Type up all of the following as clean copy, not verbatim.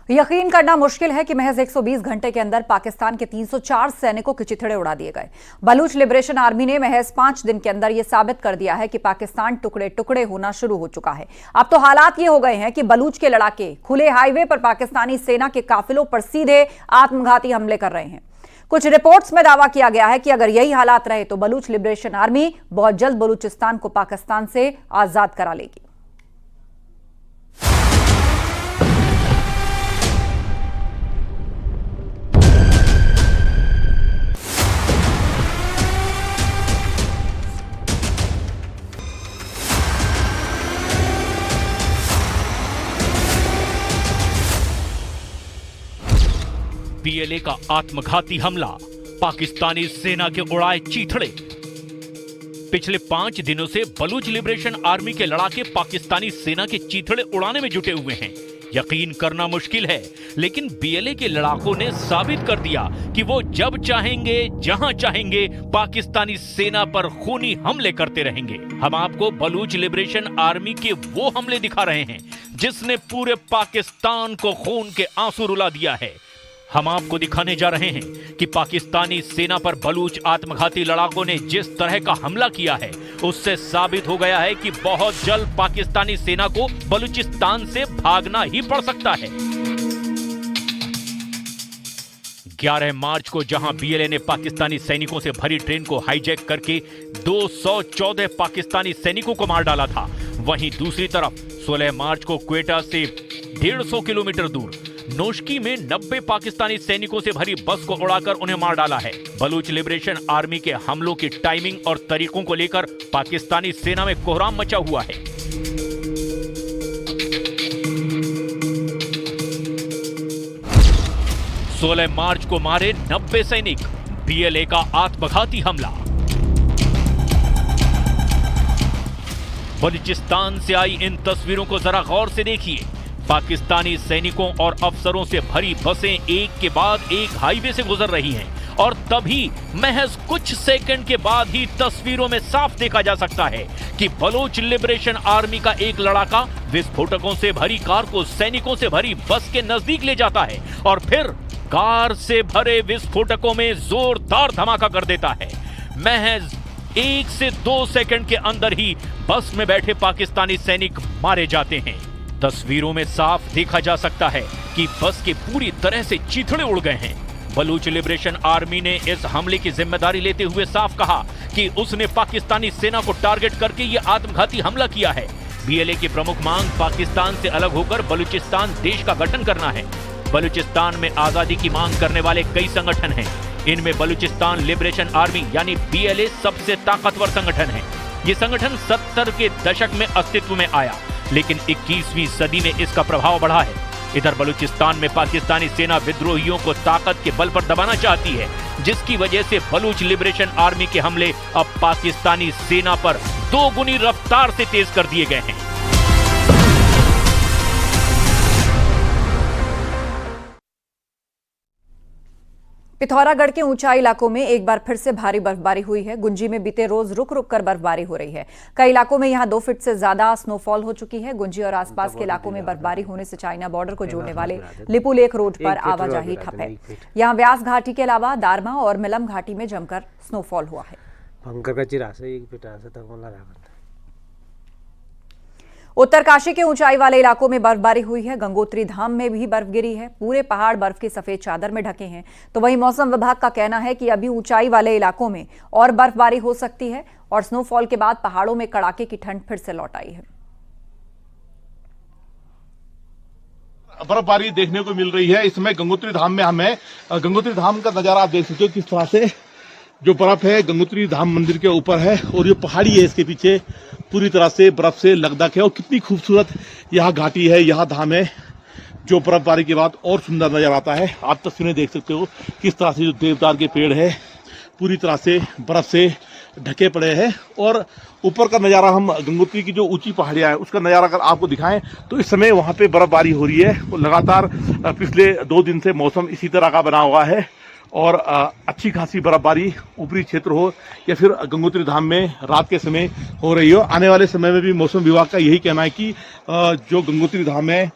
यकीन करना मुश्किल है कि महज 120 घंटे के अंदर पाकिस्तान के 304 सैनिकों के चिथड़े उड़ा दिए गए। बलूच लिबरेशन आर्मी ने महज 5 दिन के अंदर यह साबित कर दिया है कि पाकिस्तान टुकड़े टुकड़े होना शुरू हो चुका है। अब तो हालात ये हो गए हैं कि बलूच के लड़ाके खुले हाईवे पर पाकिस्तानी सेना के काफिलों पर सीधे आत्मघाती हमले कर रहे हैं। कुछ रिपोर्ट्स में दावा किया गया है कि अगर यही हालात रहे तो बलूच लिबरेशन आर्मी बहुत जल्द बलूचिस्तान को पाकिस्तान से आजाद करा लेगी। पीएलए का आत्मघाती हमला, पाकिस्तानी सेना के उड़ाए चीथड़े। पिछले 5 दिनों से बलूच लिबरेशन आर्मी के लड़ाके पाकिस्तानी सेना के चीथड़े उड़ाने में जुटे हुए हैं। यकीन करना मुश्किल है, लेकिन बीएलए के लड़ाकों ने साबित कर दिया कि वो जब चाहेंगे जहां चाहेंगे पाकिस्तानी सेना पर खूनी हमले करते रहेंगे। हम आपको बलूच लिबरेशन आर्मी के वो हमले दिखा रहे हैं जिसने पूरे पाकिस्तान को खून के आंसू रुला दिया है। हम आपको दिखाने जा रहे हैं कि पाकिस्तानी सेना पर बलूच आत्मघाती लड़ाकों ने जिस तरह का हमला किया है उससे साबित हो गया है कि बहुत जल्द पाकिस्तानी सेना को बलूचिस्तान से भागना ही पड़ सकता है। 11 मार्च को जहां बीएलए ने पाकिस्तानी सैनिकों से भरी ट्रेन को हाईजैक करके 214 पाकिस्तानी सैनिकों को मार डाला था, वहीं दूसरी तरफ 16 मार्च को क्वेटा से 150 किलोमीटर दूर नोशकी में 90 पाकिस्तानी सैनिकों से भरी बस को उड़ाकर उन्हें मार डाला है। बलूच लिबरेशन आर्मी के हमलों की टाइमिंग और तरीकों को लेकर पाकिस्तानी सेना में कोहराम मचा हुआ है। सोलह मार्च को मारे 90 सैनिक, बीएलए का आत्मघाती हमला। बलूचिस्तान से आई इन तस्वीरों को जरा गौर से देखिए। पाकिस्तानी सैनिकों और अफसरों से भरी बसें एक के बाद एक हाईवे से गुजर रही हैं और तभी महज कुछ सेकंड के बाद ही तस्वीरों में साफ देखा जा सकता है कि बलूच लिबरेशन आर्मी का एक लड़ाका विस्फोटकों से भरी कार को सैनिकों से भरी बस के नजदीक ले जाता है और फिर कार से भरे विस्फोटकों में जोरदार धमाका कर देता है। महज 1 से 2 सेकंड के अंदर ही बस में बैठे पाकिस्तानी सैनिक मारे जाते हैं। तस्वीरों में साफ देखा जा सकता है कि बस के पूरी तरह से चीथड़े उड़ गए हैं। बलूच लिबरेशन आर्मी ने इस हमले की जिम्मेदारी लेते हुए साफ कहा कि उसने पाकिस्तानी सेना को टारगेट करके यह आत्मघाती हमला किया है। बीएलए की प्रमुख मांग पाकिस्तान से अलग होकर बलूचिस्तान देश का गठन करना है। बलूचिस्तान में आजादी की मांग करने वाले कई संगठन हैं। इनमें बलूचिस्तान लिबरेशन आर्मी यानी बीएलए सबसे ताकतवर संगठन है। ये संगठन 70 के दशक में अस्तित्व में आया, लेकिन 21वीं सदी में इसका प्रभाव बढ़ा है। इधर बलूचिस्तान में पाकिस्तानी सेना विद्रोहियों को ताकत के बल पर दबाना चाहती है, जिसकी वजह से बलूच लिबरेशन आर्मी के हमले अब पाकिस्तानी सेना पर 2 गुनी रफ्तार से तेज कर दिए गए हैं। पिथौरागढ़ के ऊंचाई इलाकों में एक बार फिर से भारी बर्फबारी हुई है। गुंजी में बीते रोज रुक रुक कर बर्फबारी हो रही है। कई इलाकों में यहां 2 फीट से ज्यादा स्नोफॉल हो चुकी है। गुंजी और आसपास के इलाकों में बर्फबारी होने से चाइना बॉर्डर को जोड़ने वाले लिपू लेक रोड पर आवाजाही ठप है। यहां व्यास घाटी के अलावा दारमा और मिलम घाटी में जमकर स्नोफॉल हुआ है। उत्तरकाशी के ऊंचाई वाले इलाकों में बर्फबारी हुई है। गंगोत्री धाम में भी बर्फ गिरी है। पूरे पहाड़ बर्फ की सफेद चादर में ढके हैं। तो वहीं मौसम विभाग का कहना है कि अभी ऊंचाई वाले इलाकों में और बर्फबारी हो सकती है और स्नोफॉल के बाद पहाड़ों में कड़ाके की ठंड फिर से लौट आई है। बर्फबारी देखने को मिल रही है। इस समय गंगोत्री धाम में हमें गंगोत्री धाम का नजारा आप देख सकते हो। किस तरह से जो बर्फ है गंगोत्री धाम मंदिर के ऊपर है और ये पहाड़ी है, इसके पीछे पूरी तरह से बर्फ से लकदक है और कितनी खूबसूरत यहाँ घाटी है, यहाँ धाम है, जो बर्फबारी के बाद और सुंदर नजर आता है। आप तस्वीरें देख सकते हो किस तरह से जो देवदार के पेड़ है पूरी तरह से बर्फ से ढके पड़े हैं और ऊपर का नज़ारा हम गंगोत्री की जो ऊंची पहाड़ियाँ है उसका नज़ारा अगर आपको दिखाएं तो इस समय वहाँ पे बर्फबारी हो रही है और लगातार पिछले 2 दिन से मौसम इसी तरह का बना हुआ है और अच्छी खासी बर्फबारी ऊपरी क्षेत्र हो या फिर गंगोत्री धाम में रात के समय हो रही हो। आने वाले समय में भी मौसम विभाग का यही कहना है कि जो गंगोत्री धाम में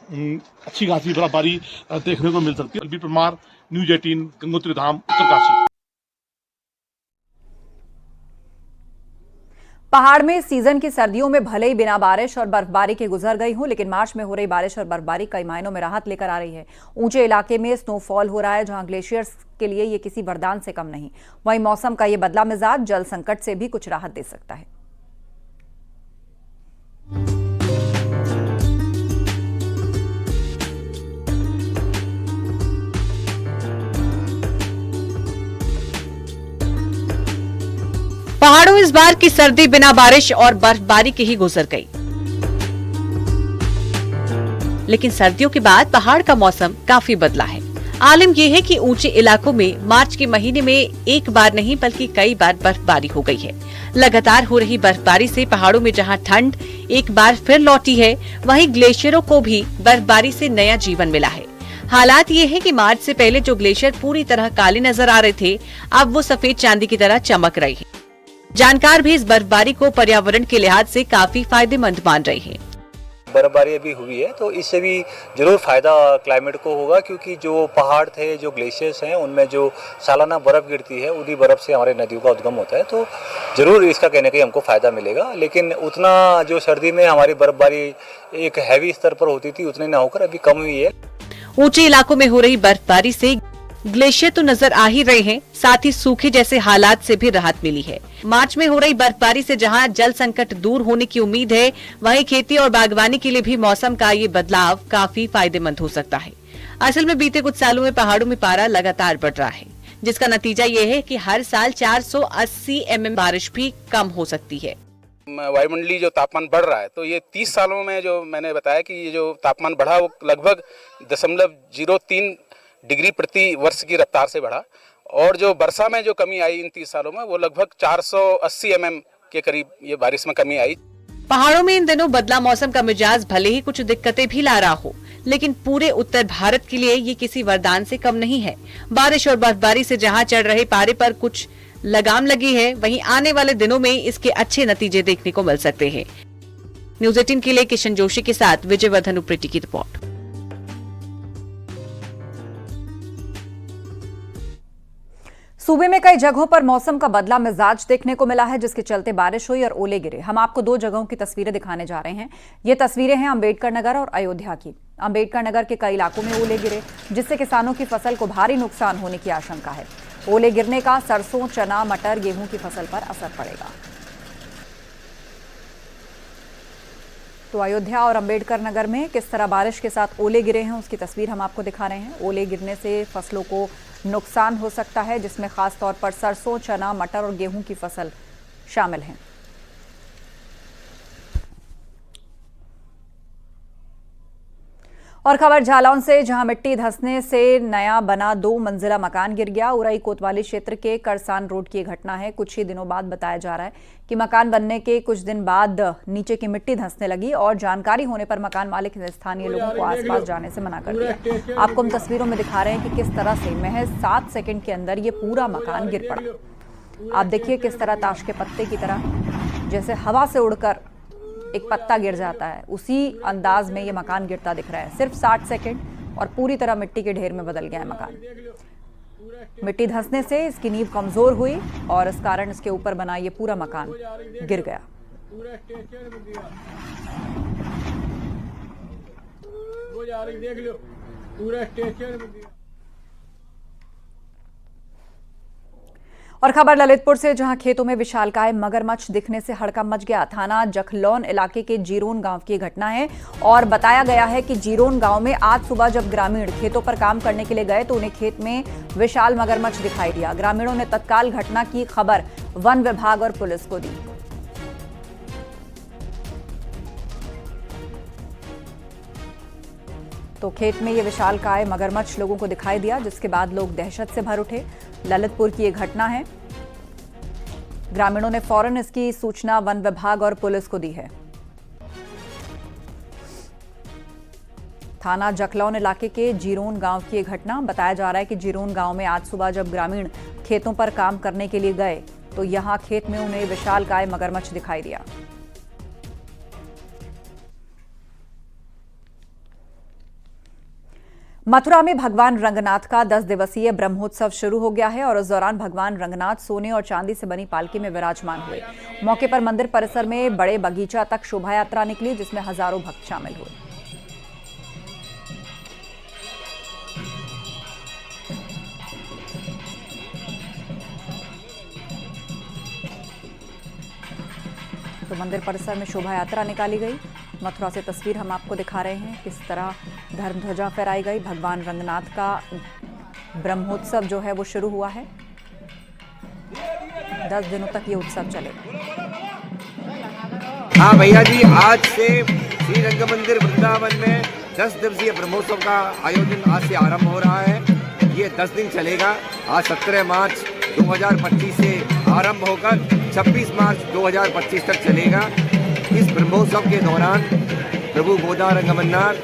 अच्छी खासी बर्फबारी देखने को मिल सकती है। अलबी परमार, न्यूज़ 18, गंगोत्री धाम, उत्तरकाशी। पहाड़ में सीजन की सर्दियों में भले ही बिना बारिश और बर्फबारी के गुजर गई हूं, लेकिन मार्च में हो रही बारिश और बर्फबारी कई मायनों में राहत लेकर आ रही है। ऊंचे इलाके में स्नोफॉल हो रहा है, जहां ग्लेशियर्स के लिए ये किसी वरदान से कम नहीं। वहीं मौसम का ये बदला मिजाज जल संकट से भी कुछ राहत दे सकता है। पहाड़ों इस बार की सर्दी बिना बारिश और बर्फबारी के ही गुजर गई, लेकिन सर्दियों के बाद पहाड़ का मौसम काफी बदला है। आलिम यह है कि ऊंचे इलाकों में मार्च के महीने में एक बार नहीं बल्कि कई बार बर्फबारी हो गई है। लगातार हो रही बर्फबारी से पहाड़ों में जहां ठंड एक बार फिर लौटी है, वहीं ग्लेशियरों को भी बर्फबारी से नया जीवन मिला है। हालात ये है कि मार्च से पहले जो ग्लेशियर पूरी तरह काले नजर आ रहे थे, अब वो सफेद चांदी की तरह चमक रही है। जानकार भी इस बर्फबारी को पर्यावरण के लिहाज से काफी फायदेमंद मान रहे हैं। बर्फबारी अभी हुई है तो इससे भी जरूर फायदा क्लाइमेट को होगा, क्योंकि जो पहाड़ थे, जो ग्लेशियर्स हैं, उनमें जो सालाना बर्फ गिरती है, उन्हीं बर्फ से हमारे नदियों का उद्गम होता है। तो जरूर इसका कहने का हमको फायदा मिलेगा, लेकिन उतना जो सर्दी में हमारी बर्फबारी एक हैवी स्तर पर होती थी, उतनी ना होकर अभी कम हुई है। ऊंचे इलाकों में हो रही बर्फबारी से ग्लेशियर तो नजर आ ही रहे हैं, साथ ही सूखे जैसे हालात से भी राहत मिली है। मार्च में हो रही बर्फबारी से जहां जल संकट दूर होने की उम्मीद है, वहीं खेती और बागवानी के लिए भी मौसम का ये बदलाव काफी फायदेमंद हो सकता है। असल में बीते कुछ सालों में पहाड़ों में पारा लगातार बढ़ रहा है, जिसका नतीजा ये है कि हर साल 480 mm बारिश भी कम हो सकती है। वायुमंडलीय जो तापमान बढ़ रहा है, तो ये 30 सालों में जो मैंने बताया कि ये जो तापमान बढ़ा वो लगभग 0.03 डिग्री प्रति वर्ष की रफ्तार से बढ़ा, और जो वर्षा में जो कमी आई इन 30 सालों में वो लगभग 480 mm के करीब ये बारिश में कमी आई। पहाड़ों में इन दिनों बदला मौसम का मिजाज भले ही कुछ दिक्कतें भी ला रहा हो, लेकिन पूरे उत्तर भारत के लिए ये किसी वरदान से कम नहीं है। बारिश और बर्फबारी से जहां चढ़ रहे पारे पर कुछ लगाम लगी है, वहीं आने वाले दिनों में इसके अच्छे नतीजे देखने को मिल सकते हैं। न्यूज़ 18 के लिए किशन जोशी के साथ विजयवर्धन उप्रेती की रिपोर्ट। सूबे में कई जगहों पर मौसम का बदला मिजाज देखने को मिला है, जिसके चलते बारिश हुई और ओले गिरे। हम आपको दो जगहों की तस्वीरें दिखाने जा रहे हैं। ये तस्वीरें हैं अंबेडकर नगर और अयोध्या की। अंबेडकर नगर के कई इलाकों में ओले गिरे, जिससे किसानों की फसल को भारी नुकसान होने की आशंका है। ओले गिरने का सरसों, चना, मटर, गेहूं की फसल पर असर पड़ेगा। तो अयोध्या और अंबेडकर नगर में किस तरह बारिश के साथ ओले गिरे हैं, उसकी तस्वीर हम आपको दिखा रहे हैं। ओले गिरने से फसलों को नुकसान हो सकता है, जिसमें खास तौर पर सरसों, चना, मटर और गेहूं की फसल शामिल हैं। और खबर जालौन से, जहां मिट्टी धंसने से नया बना 2 मंजिला मकान गिर गया। उरई कोतवाली क्षेत्र के करसान रोड की घटना है। कुछ ही दिनों बाद बताया जा रहा है कि मकान बनने के कुछ दिन बाद नीचे की मिट्टी धंसने लगी और जानकारी होने पर मकान मालिक ने स्थानीय लोगों को आसपास जाने से मना कर दिया। आपको हम तस्वीरों में दिखा रहे हैं कि किस तरह से महज 7 सेकंड के अंदर ये पूरा मकान गिर पड़ा। आप देखिए किस तरह ताश के पत्ते की तरह जैसे हवा से उड़कर एक पत्ता गिर जाता है, उसी अंदाज में ये मकान गिरता दिख रहा है। सिर्फ 60 सेकंड और पूरी तरह मिट्टी के ढेर में बदल गया है मकान। मिट्टी धंसने से इसकी नींव कमजोर हुई और इस कारण इसके ऊपर बना ये पूरा मकान गिर गया। और खबर ललितपुर से, जहां खेतों में विशालकाय मगरमच्छ दिखने से हड़कंप मच गया। थाना जखलौन इलाके के जीरोन गांव की घटना है और बताया गया है कि जीरोन गांव में आज सुबह जब ग्रामीण खेतों पर काम करने के लिए गए तो उन्हें खेत में विशाल मगरमच्छ दिखाई दिया। ग्रामीणों ने तत्काल घटना की खबर वन विभाग और पुलिस को दी। तो खेत में ये विशालकाय मगरमच्छ लोगों को दिखाई दिया, जिसके बाद लोग दहशत से भर उठे। ललितपुर की ये घटना है। ग्रामीणों ने फौरन इसकी सूचना वन विभाग और पुलिस को दी है। थाना जखलौन इलाके के जीरोन गांव की ये घटना। बताया जा रहा है कि जीरोन गांव में आज सुबह जब ग्रामीण खेतों पर काम करने के लिए गए तो यहां खेत में उन्हें विशालकाय मगरमच्छ दिखाई दिया। मथुरा में भगवान रंगनाथ का 10 दिवसीय ब्रह्मोत्सव शुरू हो गया है और इस दौरान भगवान रंगनाथ सोने और चांदी से बनी पालकी में विराजमान हुए। मौके पर मंदिर परिसर में बड़े बगीचा तक शोभा यात्रा निकली जिसमें हजारों भक्त शामिल हुए। तो मंदिर परिसर में शोभा यात्रा निकाली गई। मथुरा से तस्वीर हम आपको दिखा रहे हैं, किस तरह धर्म ध्वजा फहराई गई। भगवान रंगनाथ का ब्रह्मोत्सव जो है वो शुरू हुआ है। 10 दिनों तक ये उत्सव चलेगा। हाँ भैया जी, आज से श्री रंग मंदिर वृंदावन में 10 दिवसीय ब्रह्मोत्सव का आयोजन आज से आरंभ हो रहा है। ये 10 दिन चलेगा। आज 17 मार्च 2025 से आरंभ होकर 26 मार्च 2025 तक चलेगा। इस ब्रह्मोत्सव के दौरान प्रभु गोदा रंगमन्नार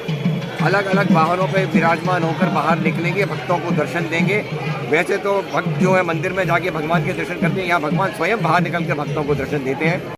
अलग अलग वाहनों पर विराजमान होकर बाहर निकलेंगे, भक्तों को दर्शन देंगे। वैसे तो भक्त जो है मंदिर में जाके भगवान के दर्शन करते हैं, यहाँ भगवान स्वयं बाहर निकल कर भक्तों को दर्शन देते हैं।